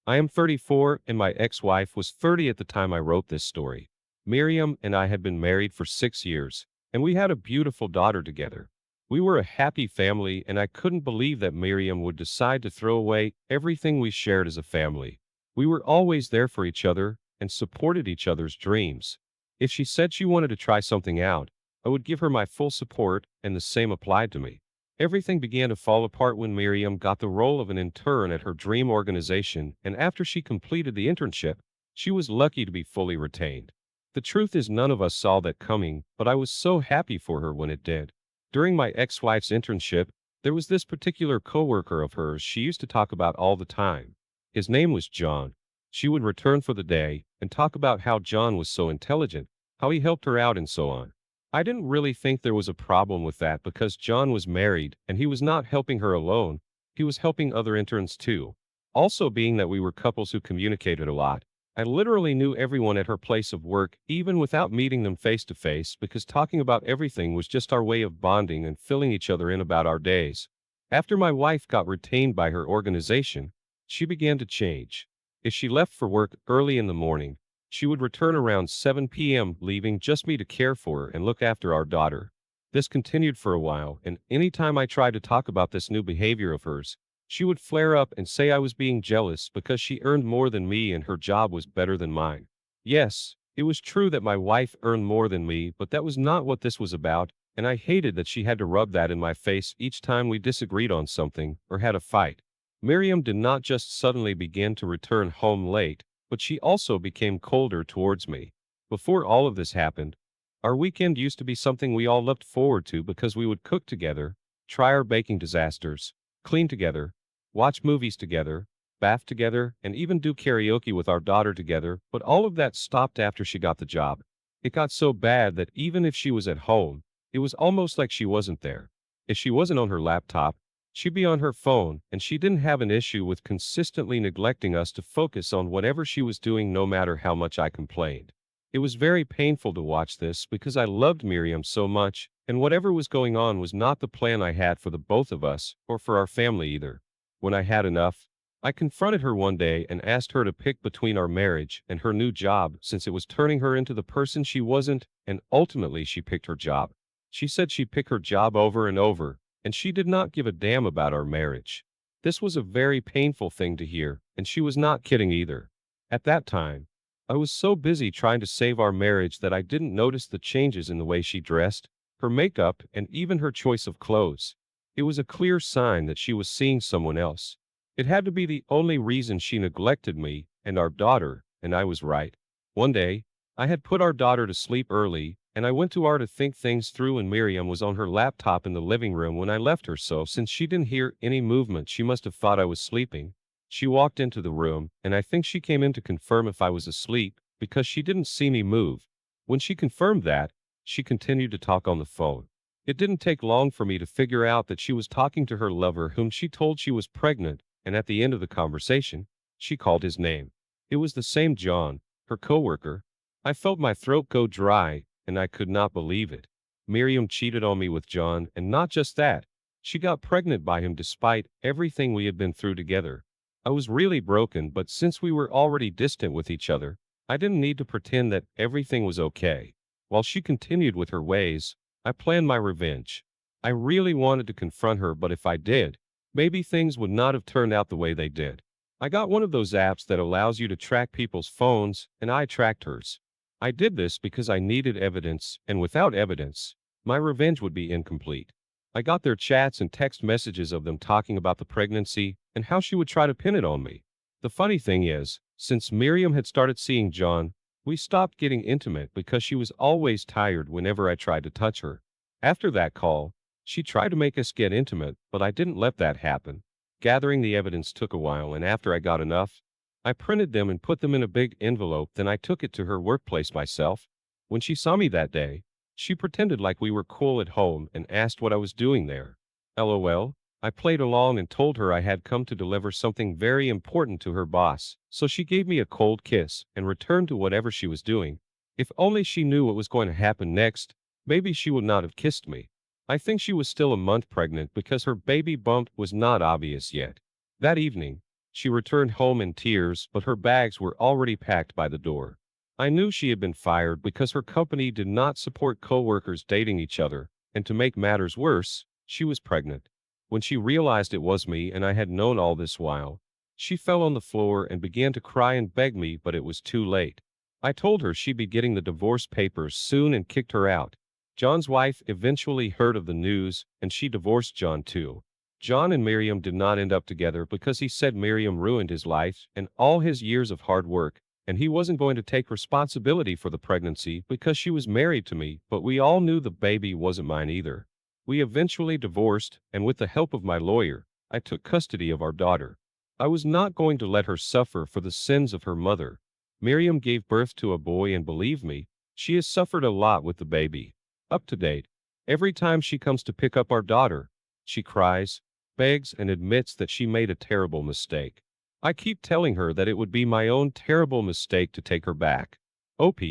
I am 34 and my ex-wife was 30 at the time I wrote this story. Miriam and I had been married for 6 years, and we had a beautiful daughter together. We were a happy family, and I couldn't believe that Miriam would decide to throw away everything we shared as a family. We were always there for each other and supported each other's dreams. If she said she wanted to try something out, I would give her my full support, and the same applied to me. Everything began to fall apart when Miriam got the role of an intern at her dream organization, and after she completed the internship, she was lucky to be fully retained. The truth is, none of us saw that coming, but I was so happy for her when it did. During my ex-wife's internship, there was this particular coworker of hers she used to talk about all the time. His name was John. She would return for the day and talk about how John was so intelligent, how he helped her out, and so on. I didn't really think there was a problem with that because John was married and he was not helping her alone, he was helping other interns too. Also, being that we were couples who communicated a lot, I literally knew everyone at her place of work even without meeting them face to face, because talking about everything was just our way of bonding and filling each other in about our days. After my wife got retained by her organization, she began to change. If she left for work early in the morning, she would return around 7 p.m., leaving just me to care for her and look after our daughter. This continued for a while, and any time I tried to talk about this new behavior of hers, she would flare up and say I was being jealous because she earned more than me and her job was better than mine. Yes, it was true that my wife earned more than me, but that was not what this was about, and I hated that she had to rub that in my face each time we disagreed on something or had a fight. Miriam did not just suddenly begin to return home late, but she also became colder towards me. Before all of this happened, our weekend used to be something we all looked forward to because we would cook together, try our baking disasters, clean together, watch movies together, bath together, and even do karaoke with our daughter together, but all of that stopped after she got the job. It got so bad that even if she was at home, it was almost like she wasn't there. If she wasn't on her laptop, she'd be on her phone, and she didn't have an issue with consistently neglecting us to focus on whatever she was doing, no matter how much I complained. It was very painful to watch this because I loved Miriam so much, and whatever was going on was not the plan I had for the both of us, or for our family either. When I had enough, I confronted her one day and asked her to pick between our marriage and her new job, since it was turning her into the person she wasn't, and ultimately she picked her job. She said she'd pick her job over and over, and she did not give a damn about our marriage. This was a very painful thing to hear, and she was not kidding either. At that time, I was so busy trying to save our marriage that I didn't notice the changes in the way she dressed, her makeup, and even her choice of clothes. It was a clear sign that she was seeing someone else. It had to be the only reason she neglected me and our daughter, and I was right. One day, I had put our daughter to sleep early, and I went to her to think things through, and Miriam was on her laptop in the living room when I left her, so since she didn't hear any movement, she must have thought I was sleeping. She walked into the room, and I think she came in to confirm if I was asleep, because she didn't see me move. When she confirmed that, she continued to talk on the phone. It didn't take long for me to figure out that she was talking to her lover, whom she told she was pregnant, and at the end of the conversation, she called his name. It was the same John, her coworker. I felt my throat go dry, and I could not believe it. Miriam cheated on me with John, and not just that, she got pregnant by him despite everything we had been through together. I was really broken, but since we were already distant with each other, I didn't need to pretend that everything was okay. While she continued with her ways, I planned my revenge. I really wanted to confront her, but if I did, maybe things would not have turned out the way they did. I got one of those apps that allows you to track people's phones, and I tracked hers. I did this because I needed evidence, and without evidence, my revenge would be incomplete. I got their chats and text messages of them talking about the pregnancy and how she would try to pin it on me. The funny thing is, since Miriam had started seeing John, we stopped getting intimate because she was always tired whenever I tried to touch her. After that call, she tried to make us get intimate, but I didn't let that happen. Gathering the evidence took a while, and after I got enough, I printed them and put them in a big envelope, then I took it to her workplace myself. When she saw me that day, she pretended like we were cool at home and asked what I was doing there. LOL, I played along and told her I had come to deliver something very important to her boss, so she gave me a cold kiss and returned to whatever she was doing. If only she knew what was going to happen next, maybe she would not have kissed me. I think she was still a month pregnant because her baby bump was not obvious yet. That evening, She returned home in tears, but her bags were already packed by the door. I knew she had been fired because her company did not support coworkers dating each other, and to make matters worse, she was pregnant. When she realized it was me and I had known all this while, she fell on the floor and began to cry and beg me, but it was too late. I told her she'd be getting the divorce papers soon and kicked her out. John's wife eventually heard of the news, and she divorced John too. John and Miriam did not end up together because he said Miriam ruined his life and all his years of hard work, and he wasn't going to take responsibility for the pregnancy because she was married to me, but we all knew the baby wasn't mine either. We eventually divorced, and with the help of my lawyer, I took custody of our daughter. I was not going to let her suffer for the sins of her mother. Miriam gave birth to a boy, and believe me, she has suffered a lot with the baby. Up to date, every time she comes to pick up our daughter, she cries, begs, and admits that she made a terrible mistake. I keep telling her that it would be my own terrible mistake to take her back. OP,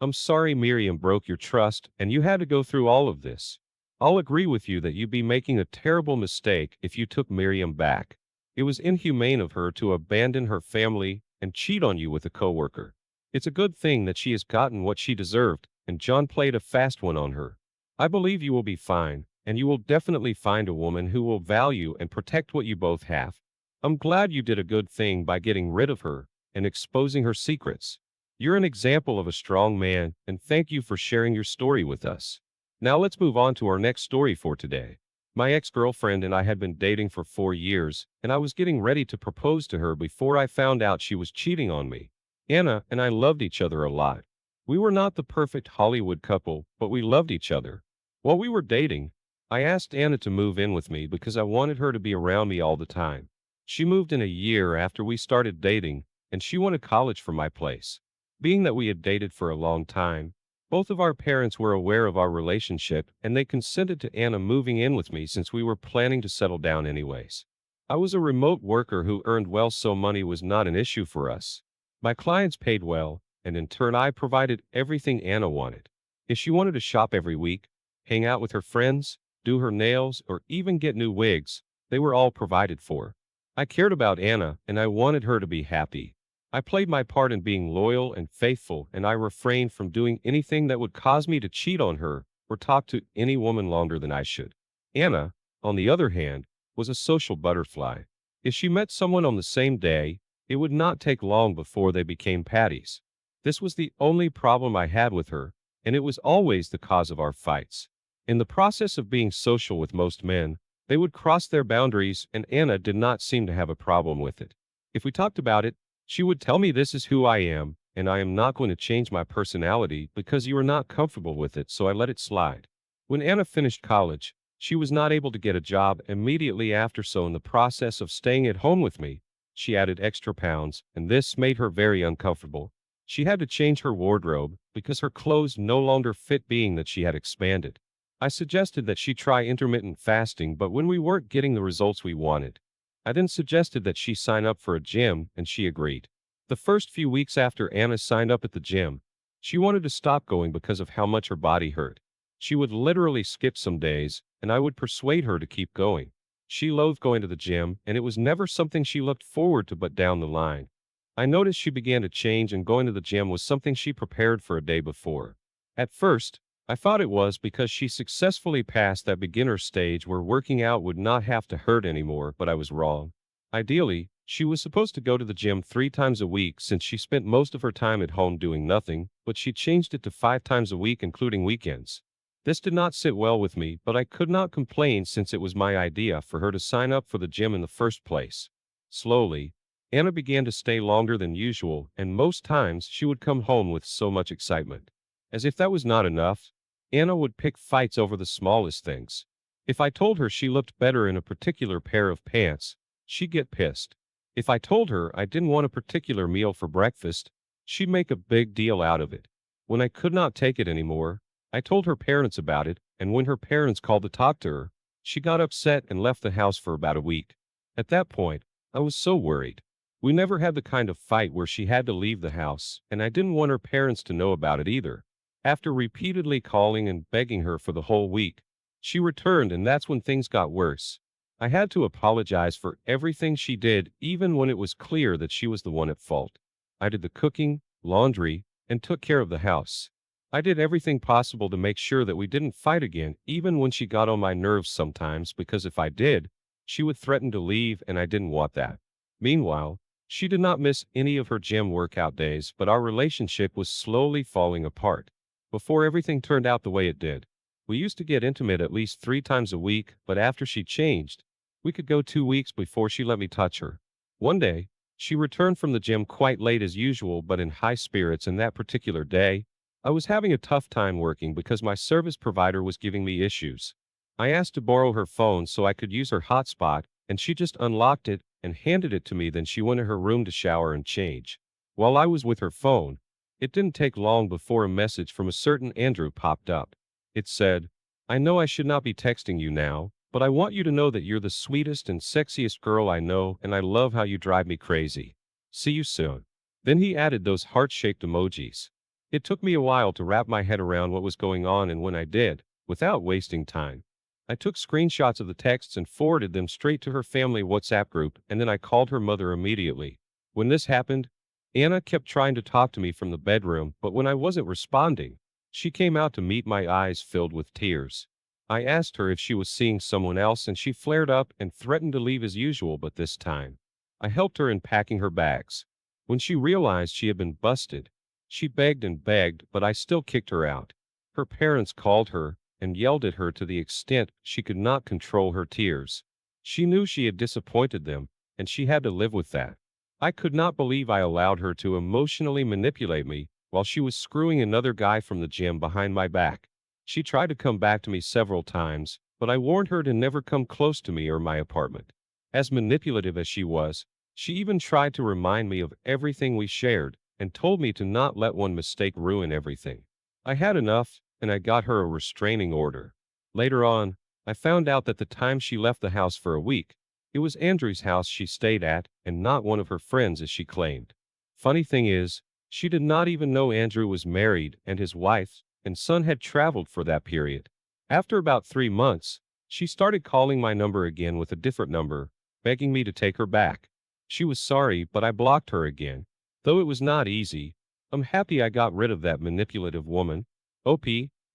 I'm sorry Miriam broke your trust and you had to go through all of this. I'll agree with you that you'd be making a terrible mistake if you took Miriam back. It was inhumane of her to abandon her family and cheat on you with a coworker. It's a good thing that she has gotten what she deserved, and John played a fast one on her. I believe you will be fine, and you will definitely find a woman who will value and protect what you both have. I'm glad you did a good thing by getting rid of her and exposing her secrets. You're an example of a strong man, and thank you for sharing your story with us. Now let's move on to our next story for today. My ex-girlfriend and I had been dating for 4 years, and I was getting ready to propose to her before I found out she was cheating on me. Anna and I loved each other a lot. We were not the perfect Hollywood couple, but we loved each other. While we were dating, I asked Anna to move in with me because I wanted her to be around me all the time. She moved in a year after we started dating, and she went to college from my place. Being that we had dated for a long time, both of our parents were aware of our relationship, and they consented to Anna moving in with me since we were planning to settle down anyways. I was a remote worker who earned well, so money was not an issue for us. My clients paid well, and in turn I provided everything Anna wanted. If she wanted to shop every week, hang out with her friends, do her nails, or even get new wigs, they were all provided for. I cared about Anna, and I wanted her to be happy. I played my part in being loyal and faithful, and I refrained from doing anything that would cause me to cheat on her or talk to any woman longer than I should. Anna, on the other hand, was a social butterfly. If she met someone on the same day, it would not take long before they became patties. This was the only problem I had with her, and it was always the cause of our fights. In the process of being social with most men, they would cross their boundaries, and Anna did not seem to have a problem with it. If we talked about it, she would tell me, this is who I am, and I am not going to change my personality because you are not comfortable with it, so I let it slide. When Anna finished college, she was not able to get a job immediately after, so in the process of staying at home with me, she added extra pounds, and this made her very uncomfortable. She had to change her wardrobe because her clothes no longer fit, being that she had expanded. I suggested that she try intermittent fasting, but when we weren't getting the results we wanted, I then suggested that she sign up for a gym, and she agreed. The first few weeks after Anna signed up at the gym, she wanted to stop going because of how much her body hurt. She would literally skip some days, and I would persuade her to keep going. She loathed going to the gym, and it was never something she looked forward to, but down the line, I noticed she began to change, and going to the gym was something she prepared for a day before. At first, I thought it was because she successfully passed that beginner stage where working out would not have to hurt anymore, but I was wrong. Ideally, she was supposed to go to the gym 3 times a week since she spent most of her time at home doing nothing, but she changed it to 5 times a week, including weekends. This did not sit well with me, but I could not complain since it was my idea for her to sign up for the gym in the first place. Slowly, Anna began to stay longer than usual, and most times she would come home with so much excitement. As if that was not enough, Anna would pick fights over the smallest things. If I told her she looked better in a particular pair of pants, she'd get pissed. If I told her I didn't want a particular meal for breakfast, she'd make a big deal out of it. When I could not take it anymore, I told her parents about it, and when her parents called to talk to her, she got upset and left the house for about a week. At that point, I was so worried. We never had the kind of fight where she had to leave the house, and I didn't want her parents to know about it either. After repeatedly calling and begging her for the whole week, she returned, and that's when things got worse. I had to apologize for everything she did, even when it was clear that she was the one at fault. I did the cooking, laundry, and took care of the house. I did everything possible to make sure that we didn't fight again, even when she got on my nerves sometimes, because if I did, she would threaten to leave, and I didn't want that. Meanwhile, she did not miss any of her gym workout days, but our relationship was slowly falling apart. Before everything turned out the way it did, we used to get intimate at least 3 times a week, but after she changed, we could go 2 weeks before she let me touch her. One day, she returned from the gym quite late as usual, but in high spirits, and that particular day, I was having a tough time working because my service provider was giving me issues. I asked to borrow her phone so I could use her hotspot, and she just unlocked it and handed it to me. Then she went to her room to shower and change. While I was with her phone, it didn't take long before a message from a certain Andrew popped up. It said, "I know I should not be texting you now, but I want you to know that you're the sweetest and sexiest girl I know, and I love how you drive me crazy. See you soon." Then he added those heart-shaped emojis. It took me a while to wrap my head around what was going on, and when I did, without wasting time, I took screenshots of the texts and forwarded them straight to her family WhatsApp group, and then I called her mother immediately. When this happened, Anna kept trying to talk to me from the bedroom, but when I wasn't responding, she came out to meet my eyes filled with tears. I asked her if she was seeing someone else, and she flared up and threatened to leave as usual, but this time, I helped her in packing her bags. When she realized she had been busted, she begged and begged, but I still kicked her out. Her parents called her and yelled at her to the extent she could not control her tears. She knew she had disappointed them, and she had to live with that. I could not believe I allowed her to emotionally manipulate me while she was screwing another guy from the gym behind my back. She tried to come back to me several times, but I warned her to never come close to me or my apartment. As manipulative as she was, she even tried to remind me of everything we shared and told me to not let one mistake ruin everything. I had enough, and I got her a restraining order. Later on, I found out that the time she left the house for a week, it was Andrew's house she stayed at and not one of her friends as she claimed. Funny thing is, she did not even know Andrew was married, and his wife and son had traveled for that period. After about 3 months, she started calling my number again with a different number, begging me to take her back. She was sorry, but I blocked her again. Though it was not easy, I'm happy I got rid of that manipulative woman. OP,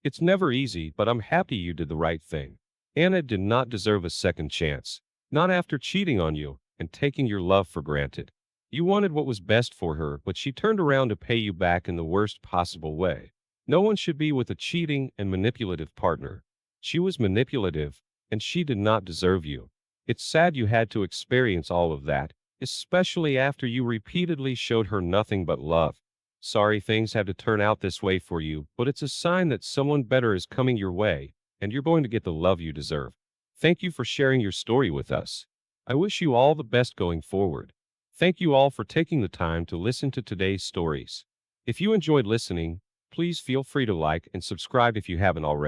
it's never easy, but I'm happy you did the right thing. Anna did not deserve a second chance. Not after cheating on you and taking your love for granted. You wanted what was best for her, but she turned around to pay you back in the worst possible way. No one should be with a cheating and manipulative partner. She was manipulative, and she did not deserve you. It's sad you had to experience all of that, especially after you repeatedly showed her nothing but love. Sorry things had to turn out this way for you, but it's a sign that someone better is coming your way, and you're going to get the love you deserve. Thank you for sharing your story with us. I wish you all the best going forward. Thank you all for taking the time to listen to today's stories. If you enjoyed listening, please feel free to like and subscribe if you haven't already.